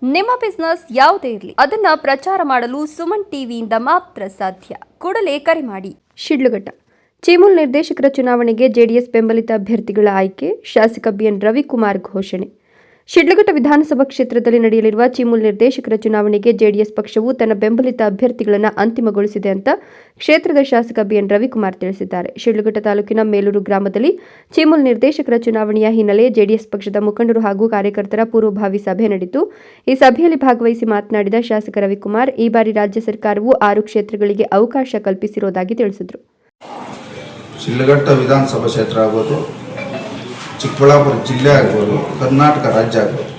ನಿಮ್ಮ ಬಿಸ್ನೆಸ್ ಯಾವುದೇ ಇರಲಿ ಅದನ್ನ ಪ್ರಚಾರ ಮಾಡಲು ಸುಮನ್ ಟಿವಿಯಿಂದ ಮಾತ್ರ ಸಾಧ್ಯ. ಕೂಡಲೇ ಕರೆ ಮಾಡಿ. ಶಿಡ್ಲಘಟ್ಟ ಚೀಮೂಲ್ ನಿರ್ದೇಶಕರ ಚುನಾವಣೆಗೆ ಜೆಡಿಎಸ್ ಬೆಂಬಲಿತ ಅಭ್ಯರ್ಥಿಗಳ ಆಯ್ಕೆ. ಶಾಸಕ ಬಿಎನ್ ರವಿಕುಮಾರ್ ಘೋಷಣೆ. ಶಿಡ್ಲಘಟ್ಟ ವಿಧಾನಸಭಾ ಕ್ಷೇತ್ರದಲ್ಲಿ ನಡೆಯಲಿರುವ ಚೀಮೂಲ್ ನಿರ್ದೇಶಕರ ಚುನಾವಣೆಗೆ ಜೆಡಿಎಸ್ ಪಕ್ಷವು ತನ್ನ ಬೆಂಬಲಿತ ಅಭ್ಯರ್ಥಿಗಳನ್ನು ಅಂತಿಮಗೊಳಿಸಿದೆ ಅಂತ ಕ್ಷೇತ್ರದ ಶಾಸಕ ಬಿಎನ್ ರವಿಕುಮಾರ್ ತಿಳಿಸಿದ್ದಾರೆ. ಶಿಡ್ಲಘಟ್ಟ ತಾಲೂಕಿನ ಮೇಲೂರು ಗ್ರಾಮದಲ್ಲಿ ಚೀಮೂಲ್ ನಿರ್ದೇಶಕರ ಚುನಾವಣೆಯ ಹಿನ್ನೆಲೆ ಜೆಡಿಎಸ್ ಪಕ್ಷದ ಮುಖಂಡರು ಹಾಗೂ ಕಾರ್ಯಕರ್ತರ ಪೂರ್ವಭಾವಿ ಸಭೆ ನಡೆಯಿತು. ಈ ಸಭೆಯಲ್ಲಿ ಭಾಗವಹಿಸಿ ಮಾತನಾಡಿದ ಶಾಸಕ ರವಿಕುಮಾರ್, ಈ ಬಾರಿ ರಾಜ್ಯ ಸರ್ಕಾರವು 6 ಕ್ಷೇತ್ರಗಳಿಗೆ ಅವಕಾಶ ಕಲ್ಪಿಸಿರುವುದಾಗಿ ತಿಳಿಸಿದರು. ಶಿಡ್ಲಘಟ್ಟ ವಿಧಾನಸಭಾ ಕ್ಷೇತ್ರ ಆಗೋದು, ಚಿಕ್ಕಬಳ್ಳಾಪುರ ಜಿಲ್ಲೆ ಆಗ್ಬೋದು, ಕರ್ನಾಟಕ ರಾಜ್ಯ ಆಗ್ಬೋದು,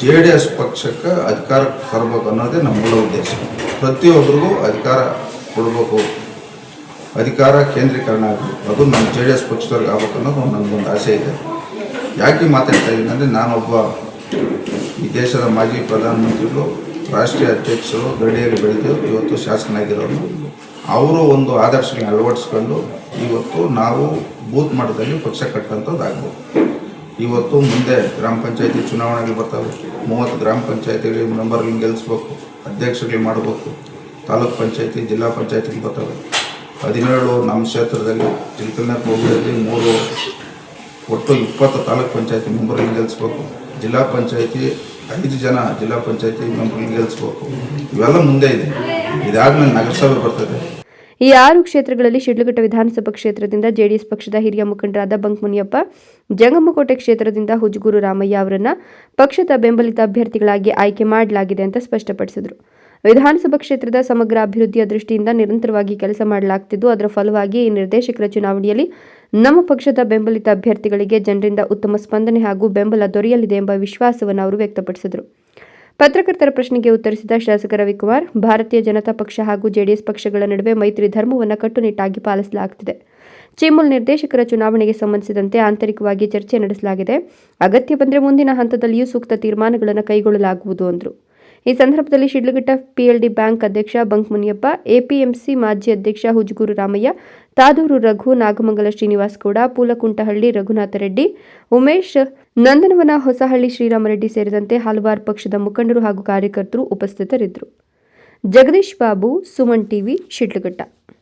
JDS ಪಕ್ಷಕ್ಕೆ ಅಧಿಕಾರ ತರಬೇಕು ಅನ್ನೋದೇ ನಮ್ಮ ಮೂಲ ಉದ್ದೇಶ. ಪ್ರತಿಯೊಬ್ಬರಿಗೂ ಅಧಿಕಾರ ಕೊಡಬೇಕು, ಅಧಿಕಾರ ಕೇಂದ್ರೀಕರಣ ಆಗಬೇಕು, ಅದು ನಮ್ಮ JDS ಪಕ್ಷದವ್ರಿಗೆ ಆಗ್ಬೇಕು ಅನ್ನೋದು ನನಗೊಂದು ಆಸೆ ಇದೆ. ಯಾಕೆ ಮಾತಾಡ್ತಾ ಇದ್ದೀನಿ ಅಂದರೆ, ನಾನೊಬ್ಬ ಈ ದೇಶದ ಮಾಜಿ ಪ್ರಧಾನಮಂತ್ರಿಗಳು, ರಾಷ್ಟ್ರೀಯ ಅಧ್ಯಕ್ಷರು, ಗಡಿಯಲ್ಲಿ ಬೆಳೆದು ಇವತ್ತು ಶಾಸಕನಾಗಿರೋರು, ಅವರು ಒಂದು ಆದರ್ಶಗಳನ್ನ ಅಳವಡಿಸ್ಕೊಂಡು ಇವತ್ತು ನಾವು ಬೂತ್ ಮಟ್ಟದಲ್ಲಿ ಪಕ್ಷ ಕಟ್ಟಂಥದ್ದಾಗ್ಬೋದು. ಇವತ್ತು ಮುಂದೆ ಗ್ರಾಮ ಪಂಚಾಯತಿ ಚುನಾವಣೆಗಳು ಬರ್ತವೆ. 30 ಗ್ರಾಮ ಪಂಚಾಯತಿಗಳಿಗೆ ಮೆಂಬರ್ಗಳನ್ನ ಗೆಲ್ಲಿಸ್ಬೇಕು, ಅಧ್ಯಕ್ಷರುಗಳು ಮಾಡಬೇಕು. ತಾಲೂಕು ಪಂಚಾಯತಿ, ಜಿಲ್ಲಾ ಪಂಚಾಯತಿಗಳು ಬರ್ತವೆ. 17 ನಮ್ಮ ಕ್ಷೇತ್ರದಲ್ಲಿ ಚಿಲ್ಕಲ್ನ ಹೋಬಳಿಯಲ್ಲಿ 3 ಒಟ್ಟು 20 ತಾಲೂಕು ಪಂಚಾಯತಿ ಮೆಂಬರ್ಗಳನ್ನ ಗೆಲ್ಲಿಸ್ಬೇಕು. ಜಿಲ್ಲಾ ಪಂಚಾಯತಿ 5 ಜನ ಜಿಲ್ಲಾ ಪಂಚಾಯತಿ ಮೆಂಬರ್ಗಳನ್ನ ಗೆಲ್ಲಿಸ್ಬೇಕು. ಇವೆಲ್ಲ ಮುಂದೆ ಇದೆ. ಇದಾದ್ಮೇಲೆ ನಗರಸಭೆ ಬರ್ತದೆ. ಈ 6 ಕ್ಷೇತ್ರಗಳಲ್ಲಿ ಶಿಡ್ಲಘಟ್ಟ ವಿಧಾನಸಭಾ ಕ್ಷೇತ್ರದಿಂದ ಜೆಡಿಎಸ್ ಪಕ್ಷದ ಹಿರಿಯ ಮುಖಂಡರಾದ ಬಂಕ್ ಮುನಿಯಪ್ಪ, ಜಂಗಮಕೋಟೆ ಕ್ಷೇತ್ರದಿಂದ ಹುಜಗೂರು ರಾಮಯ್ಯ ಅವರನ್ನ ಪಕ್ಷದ ಬೆಂಬಲಿತ ಅಭ್ಯರ್ಥಿಗಳಾಗಿ ಆಯ್ಕೆ ಮಾಡಲಾಗಿದೆ ಅಂತ ಸ್ಪಷ್ಟಪಡಿಸಿದರು. ವಿಧಾನಸಭಾ ಕ್ಷೇತ್ರದ ಸಮಗ್ರ ಅಭಿವೃದ್ಧಿಯ ದೃಷ್ಟಿಯಿಂದ ನಿರಂತರವಾಗಿ ಕೆಲಸ ಮಾಡಲಾಗುತ್ತಿದ್ದು, ಅದರ ಫಲವಾಗಿ ಈ ನಿರ್ದೇಶಕರ ಚುನಾವಣೆಯಲ್ಲಿ ನಮ್ಮ ಪಕ್ಷದ ಬೆಂಬಲಿತ ಅಭ್ಯರ್ಥಿಗಳಿಗೆ ಜನರಿಂದ ಉತ್ತಮ ಸ್ಪಂದನೆ ಹಾಗೂ ಬೆಂಬಲ ದೊರೆಯಲಿದೆ ಎಂಬ ವಿಶ್ವಾಸವನ್ನು ಅವರು ವ್ಯಕ್ತಪಡಿಸಿದರು. ಪತ್ರಕರ್ತರ ಪ್ರಶ್ನೆಗೆ ಉತ್ತರಿಸಿದ ಶಾಸಕ ರವಿಕುಮಾರ್, ಭಾರತೀಯ ಜನತಾ ಪಕ್ಷ ಹಾಗೂ ಜೆಡಿಎಸ್ ಪಕ್ಷಗಳ ನಡುವೆ ಮೈತ್ರಿ ಧರ್ಮವನ್ನು ಕಟ್ಟುನಿಟ್ಟಾಗಿ ಪಾಲಿಸಲಾಗುತ್ತಿದೆ. ಚೀಮೂಲ್ ನಿರ್ದೇಶಕರ ಚುನಾವಣೆಗೆ ಸಂಬಂಧಿಸಿದಂತೆ ಆಂತರಿಕವಾಗಿ ಚರ್ಚೆ ನಡೆಸಲಾಗಿದೆ. ಅಗತ್ಯ ಬಂದರೆ ಮುಂದಿನ ಹಂತದಲ್ಲಿಯೂ ಸೂಕ್ತ ತೀರ್ಮಾನಗಳನ್ನು ಕೈಗೊಳ್ಳಲಾಗುವುದು ಎಂದರು. ಈ ಸಂದರ್ಭದಲ್ಲಿ ಶಿಡ್ಲಘಟ್ಟ PLD ಬ್ಯಾಂಕ್ ಅಧ್ಯಕ್ಷ ಬಂಕ್ ಮುನಿಯಪ್ಪ, APMC ಮಾಜಿ ಅಧ್ಯಕ್ಷ ಹುಜಗೂರು ರಾಮಯ್ಯ, ತಾದೂರು ರಘು, ನಾಗಮಂಗಲ ಶ್ರೀನಿವಾಸ್ ಗೌಡ, ಪೂಲಕುಂಟಹಳ್ಳಿ ರಘುನಾಥ ರೆಡ್ಡಿ, ಉಮೇಶ್, ನಂದನವನ ಹೊಸಹಳ್ಳಿ ಶ್ರೀರಾಮರೆಡ್ಡಿ ಸೇರಿದಂತೆ ಹಲವಾರು ಪಕ್ಷದ ಮುಖಂಡರು ಹಾಗೂ ಕಾರ್ಯಕರ್ತರು ಉಪಸ್ಥಿತರಿದ್ದರು. ಜಗದೀಶ್ ಬಾಬು, ಸುಮನ್ ಟಿವಿ, ಶಿಡ್ಲಘಟ್ಟ.